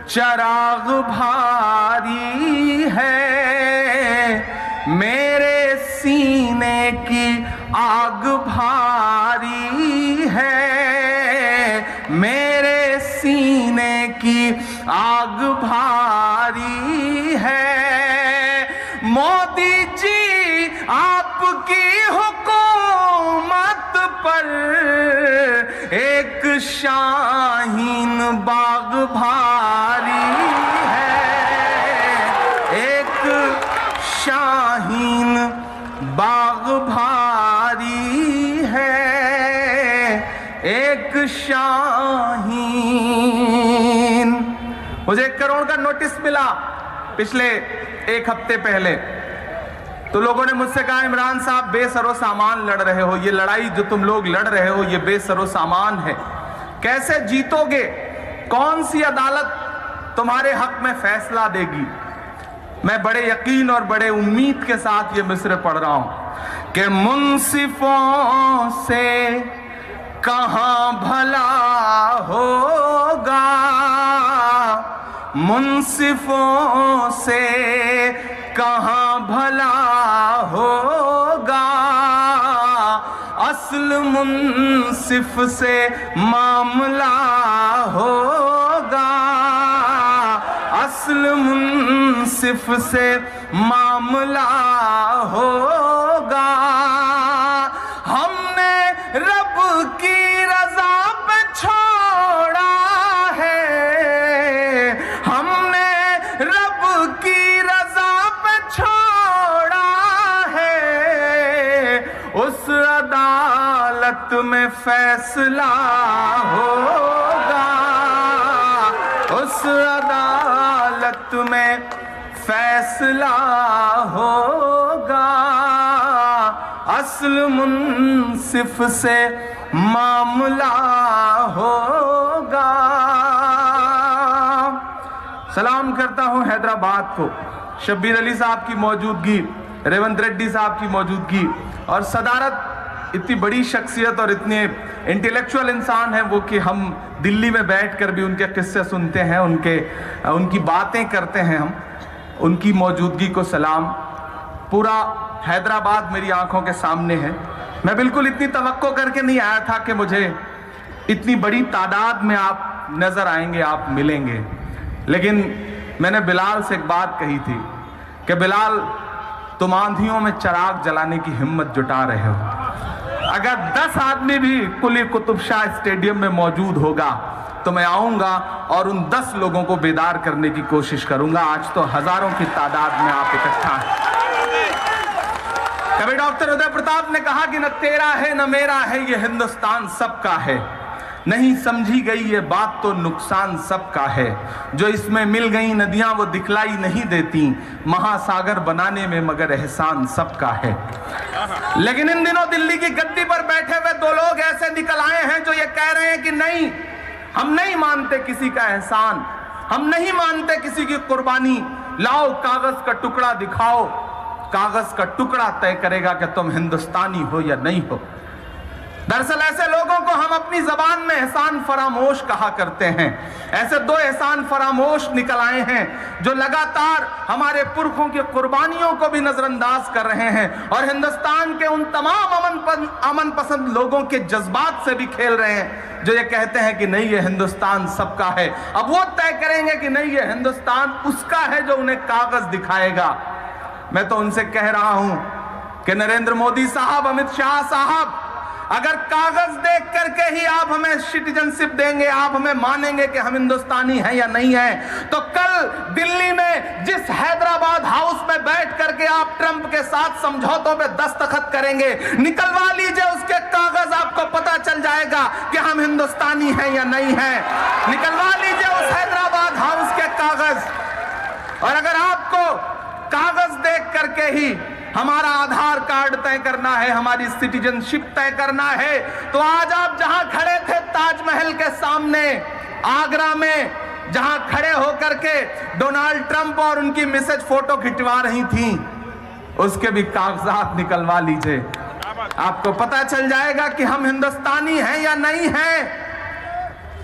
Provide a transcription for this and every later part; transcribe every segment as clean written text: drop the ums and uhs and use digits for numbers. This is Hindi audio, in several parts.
चराग भारी है, मेरे सीने की आग भारी है, मेरे सीने की आग भारी है। मोदी जी आपकी हुकूमत पर एक शाहीन बाग भारी है, एक शाहीन बाग भारी है, एक शाहीन। मुझे 1 करोड़ का नोटिस मिला पिछले 1 हफ्ते पहले, तो लोगों ने मुझसे कहा इमरान साहब बेसरो सामान लड़ रहे हो, ये लड़ाई जो तुम लोग लड़ रहे हो ये बेसरो सामान है, कैसे जीतोगे, कौन सी अदालत तुम्हारे हक में फैसला देगी। मैं बड़े यकीन और बड़े उम्मीद के साथ ये मिसरे पढ़ रहा हूं कि मुंसिफों से कहां भला होगा, मुंसिफों से कहां भला होगा, असल मुंसिफ से मामला होगा, असल मुंसिफ से मामला होगा। हमने रब की रजा पे छोड़ा है, हमने रब की रजा पे छोड़ा है, उस अदालत में फैसला होगा, उस अदालत में फैसला होगा, असल मुंसिफ से मामला होगा। सलाम करता हूं हैदराबाद को, शब्बीर अली साहब की मौजूदगी, रेवंत रेड्डी साहब की मौजूदगी और सदारत, इतनी बड़ी शख्सियत और इतने इंटेलेक्चुअल इंसान हैं वो कि हम दिल्ली में बैठकर भी उनके किस्से सुनते हैं, उनकी बातें करते हैं हम, उनकी मौजूदगी को सलाम। पूरा हैदराबाद मेरी आंखों के सामने है। मैं बिल्कुल इतनी तवक्को करके नहीं आया था कि मुझे इतनी बड़ी तादाद में आप नजर आएंगे, आप मिलेंगे, लेकिन मैंने बिलाल से एक बात कही थी कि बिलाल तुम आंधियों में चिराग जलाने की हिम्मत जुटा रहे हो, अगर 10 आदमी भी कुली कुतुब शाह स्टेडियम में मौजूद होगा तो मैं आऊंगा और उन 10 लोगों को बेदार करने की कोशिश करूंगा। आज तो हजारों की तादाद में आप इकट्ठा हैं। कभी डॉक्टर उदय प्रताप ने कहा कि न तेरा है न मेरा है, ये हिंदुस्तान सबका है, नहीं समझी गई ये बात तो नुकसान सबका है, जो इसमें मिल गई नदियां वो दिखलाई नहीं देती, महासागर बनाने में मगर एहसान सबका है। लेकिन इन दिनों दिल्ली की गद्दी पर बैठे हुए 2 लोग ऐसे निकल आए हैं जो ये कह रहे हैं कि नहीं, हम नहीं मानते किसी का एहसान, हम नहीं मानते किसी की कुर्बानी, लाओ कागज का टुकड़ा दिखाओ, कागज का टुकड़ा तय करेगा कि तुम हिंदुस्तानी हो या नहीं हो। दरअसल ऐसे लोगों को हम अपनी जबान में एहसान फरामोश कहा करते हैं। ऐसे 2 एहसान फरामोश निकल आए हैं जो लगातार हमारे पुरखों की कुर्बानियों को भी नजरअंदाज कर रहे हैं और हिंदुस्तान के उन तमाम अमन पसंद लोगों के जज्बात से भी खेल रहे हैं जो ये कहते हैं कि नहीं, ये हिंदुस्तान सबका है। अब वो तय करेंगे कि नहीं, ये हिंदुस्तान उसका है जो उन्हें कागज दिखाएगा। मैं तो उनसे कह रहा हूं कि नरेंद्र मोदी साहब, अमित शाह साहब, अगर कागज देख करके ही आप हमें सिटीजनशिप देंगे, आप हमें मानेंगे कि हम हिंदुस्तानी हैं या नहीं हैं, तो कल दिल्ली में जिस हैदराबाद हाउस में बैठ करके आप ट्रंप के साथ समझौतों पे दस्तखत करेंगे, निकलवा लीजिए उसके कागज, आपको पता चल जाएगा कि हम हिंदुस्तानी हैं या नहीं हैं। निकलवा लीजिए उस हैदराबाद हाउस के कागज। और अगर आपको कागज देख करके ही हमारा आधार कार्ड तय करना है, हमारी सिटीजनशिप तय करना है, तो आज आप जहां खड़े थे ताजमहल के सामने आगरा में, जहां खड़े होकर के डोनाल्ड ट्रंप और उनकी मिसेज फोटो खिंचवा रही थी, उसके भी कागजात निकलवा लीजिए, आपको पता चल जाएगा कि हम हिंदुस्तानी हैं या नहीं हैं।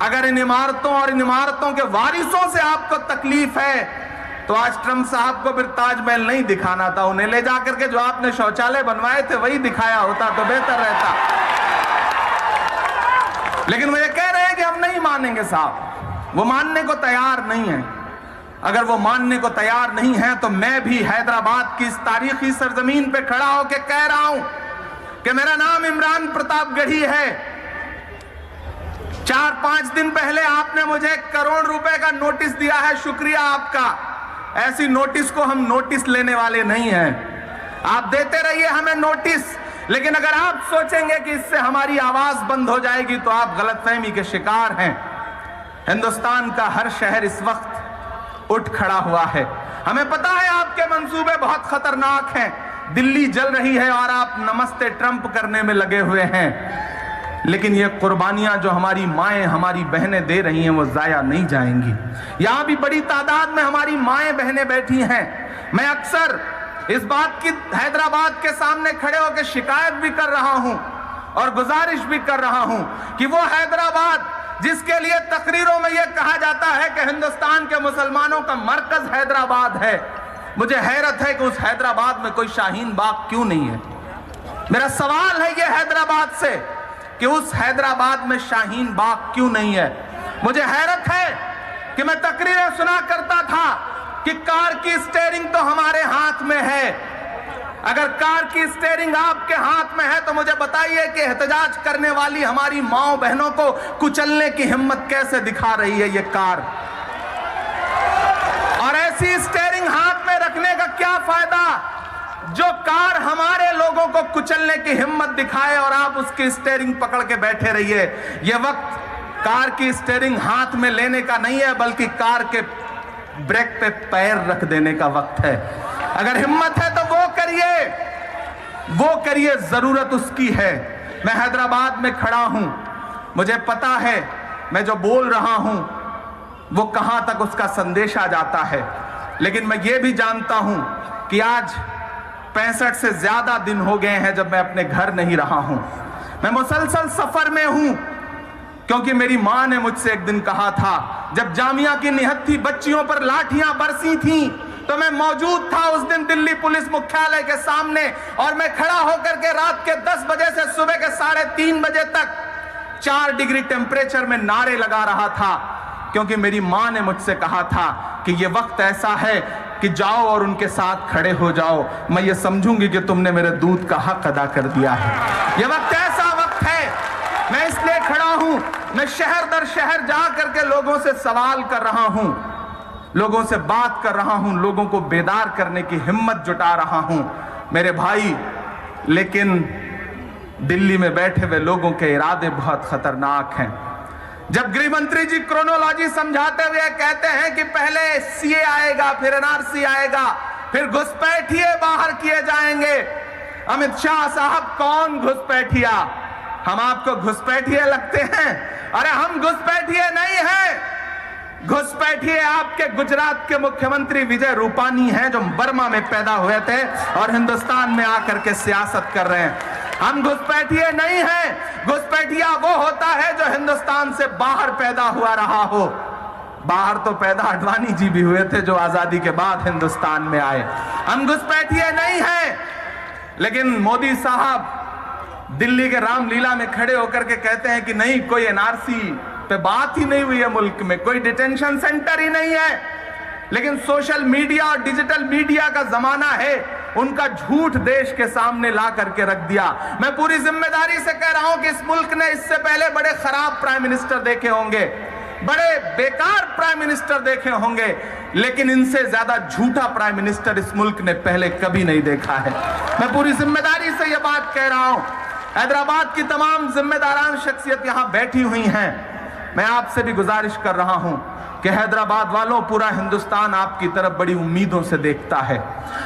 अगर इन इमारतों और इन इमारतों के वारिसों से आपको तकलीफ है तो आज ट्रंप साहब को फिर ताजमहल नहीं दिखाना था, उन्हें ले जाकर के जो आपने शौचालय बनवाए थे वही दिखाया होता तो बेहतर रहता। लेकिन वो ये कह रहे हैं कि हम नहीं मानेंगे साहब, वो मानने को तैयार नहीं है। अगर वो मानने को तैयार नहीं है तो मैं भी हैदराबाद की इस तारीखी सरजमीन पे खड़ा होकर कह रहा हूं कि मेरा नाम इमरान प्रतापगढ़ी है। 4-5 दिन पहले आपने मुझे 1 करोड़ रुपए का नोटिस दिया है, शुक्रिया आपका। ऐसी नोटिस को हम नोटिस लेने वाले नहीं हैं। आप देते रहिए हमें नोटिस, लेकिन अगर आप सोचेंगे कि इससे हमारी आवाज बंद हो जाएगी तो आप गलतफहमी के शिकार हैं। हिंदुस्तान का हर शहर इस वक्त उठ खड़ा हुआ है। हमें पता है आपके मंसूबे बहुत खतरनाक हैं, दिल्ली जल रही है और आप नमस्ते ट्रंप करने में लगे हुए हैं, लेकिन ये कुर्बानियां जो हमारी माएं हमारी बहनें दे रही हैं वो जाया नहीं जाएंगी। यहां भी बड़ी तादाद में हमारी माएं बहनें बैठी हैं। मैं अक्सर इस बात की हैदराबाद के सामने खड़े होकर शिकायत भी कर रहा हूं और गुजारिश भी कर रहा हूं कि वो हैदराबाद जिसके लिए तकरीरों में यह कहा जाता है कि हिंदुस्तान के मुसलमानों का मरकज हैदराबाद है, मुझे हैरत है कि उस हैदराबाद में कोई शाहीन बाग क्यों नहीं है। मेरा सवाल है ये हैदराबाद से कि उस हैदराबाद में शाहीन बाग क्यों नहीं है। मुझे हैरत है कि मैं तकरीरें सुना करता था कि कार की स्टीयरिंग तो हमारे हाथ में है। अगर कार की स्टीयरिंग आपके हाथ में है तो मुझे बताइए कि एहतजाज करने वाली हमारी माओ बहनों को कुचलने की हिम्मत कैसे दिखा रही है ये कार। और ऐसी स्टीयरिंग हाथ में रखने का क्या फायदा जो कार हमारे लोगों को कुचलने की हिम्मत दिखाए और आप उसकी स्टीयरिंग पकड़ के बैठे रहिए। यह वक्त कार की स्टीयरिंग हाथ में लेने का नहीं है, बल्कि कार के ब्रेक पे पैर रख देने का वक्त है। अगर हिम्मत है तो वो करिए, जरूरत उसकी है। मैं हैदराबाद में खड़ा हूं, मुझे पता है मैं जो बोल रहा हूं वो कहां तक उसका संदेशा जाता है, लेकिन मैं ये भी जानता हूं कि आज 65 से ज्यादा दिन हो गए हैं जब मैं अपने घर नहीं रहा हूं। मैं मुसलसल सफर में हूं, क्योंकि मेरी मां ने मुझसे एक दिन कहा था, जब जामिया की निहत्थी बच्चियों पर लाठियां बरसी थीं तो मैं मौजूद था उस दिन दिल्ली पुलिस मुख्यालय के सामने, और मैं खड़ा होकर के रात के 10 बजे से सुबह के 3:30 बजे तक 4 डिग्री टेम्परेचर में नारे लगा रहा था, क्योंकि मेरी मां ने मुझसे कहा था कि यह वक्त ऐसा है कि जाओ और उनके साथ खड़े हो जाओ, मैं ये समझूंगी कि तुमने मेरे दूध का हक अदा कर दिया है। यह वक्त ऐसा वक्त है, मैं इसलिए खड़ा हूं, मैं शहर दर शहर जा करके लोगों से सवाल कर रहा हूं, लोगों से बात कर रहा हूं, लोगों को बेदार करने की हिम्मत जुटा रहा हूं मेरे भाई। लेकिन दिल्ली में बैठे हुए लोगों के इरादे बहुत खतरनाक हैं। जब गृह मंत्री जी क्रोनोलॉजी समझाते हुए कहते हैं कि पहले सीए आएगा, फिर एनआरसी आएगा, फिर घुसपैठिए बाहर किए जाएंगे। अमित शाह साहब, कौन घुसपैठिया? हम आपको घुसपैठिए लगते हैं? अरे हम घुसपैठिए नहीं हैं। घुसपैठिए आपके गुजरात के मुख्यमंत्री विजय रूपानी हैं, जो बर्मा में पैदा हुए थे और हिंदुस्तान में आकर के सियासत कर रहे हैं। हम घुसपैठिए नहीं हैं। घुसपैठिया वो होता है जो हिंदुस्तान से बाहर पैदा हुआ रहा हो। बाहर तो पैदा अडवाणी जी भी हुए थे जो आजादी के बाद हिंदुस्तान में आए। हम घुसपैठिए नहीं हैं। लेकिन मोदी साहब दिल्ली के रामलीला में खड़े होकर के कहते हैं कि नहीं, कोई एनआरसी पे बात ही नहीं हुई है, मुल्क में कोई डिटेंशन सेंटर ही नहीं है। लेकिन सोशल मीडिया और डिजिटल मीडिया का जमाना है, उनका झूठ देश के सामने ला करके रख दिया। मैं पूरी जिम्मेदारी से कह रहा हूं कि इस मुल्क ने इससे पहले बड़े खराब प्राइम मिनिस्टर देखे होंगे, बड़े बेकार प्राइम मिनिस्टर देखे होंगे, लेकिन इनसे ज्यादा झूठा प्राइम मिनिस्टर इस मुल्क ने पहले कभी नहीं देखा है। मैं पूरी जिम्मेदारी से यह बात कह रहा हूं। हैदराबाद की तमाम जिम्मेदारान शख्सियत यहां बैठी हुई हैं। मैं आपसे भी गुजारिश कर रहा हूं कि हैदराबाद वालों, पूरा हिंदुस्तान आपकी तरफ बड़ी उम्मीदों से देखता है।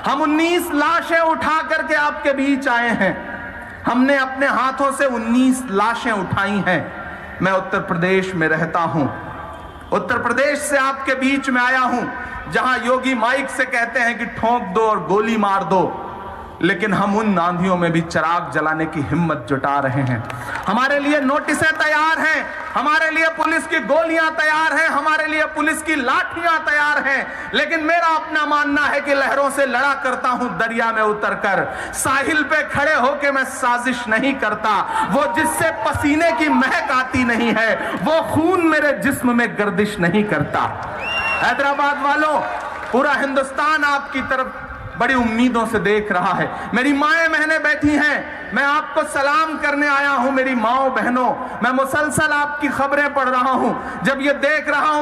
हम 19 लाशें उठा करके आपके बीच आए हैं। हमने अपने हाथों से 19 लाशें उठाई हैं। मैं उत्तर प्रदेश में रहता हूं, उत्तर प्रदेश से आपके बीच में आया हूं, जहां योगी माइक से कहते हैं कि ठोक दो और गोली मार दो। लेकिन हम उन आंधियों में भी चिराग जलाने की हिम्मत जुटा रहे हैं। हमारे लिए नोटिसें तैयार हैं, हमारे लिए पुलिस की गोलियां तैयार हैं, हमारे लिए पुलिस की लाठियां तैयार हैं, लेकिन मेरा अपना मानना है कि लहरों से लड़ा करता हूं दरिया में उतरकर। साहिल पे खड़े होकर मैं साजिश नहीं करता, वो जिससे पसीने की महक आती नहीं है, वो खून मेरे जिस्म में गर्दिश नहीं करता। हैदराबाद वालों, पूरा हिंदुस्तान आपकी तरफ बड़ी उम्मीदों से देख रहा है। मेरी माएं बहनें बैठी हैं, मैं आपको सलाम करने आया हूं। मेरी माओ बहनों, मैं मुसलसल आपकी खबरें पढ़ रहा हूं, जब ये देख रहा हूं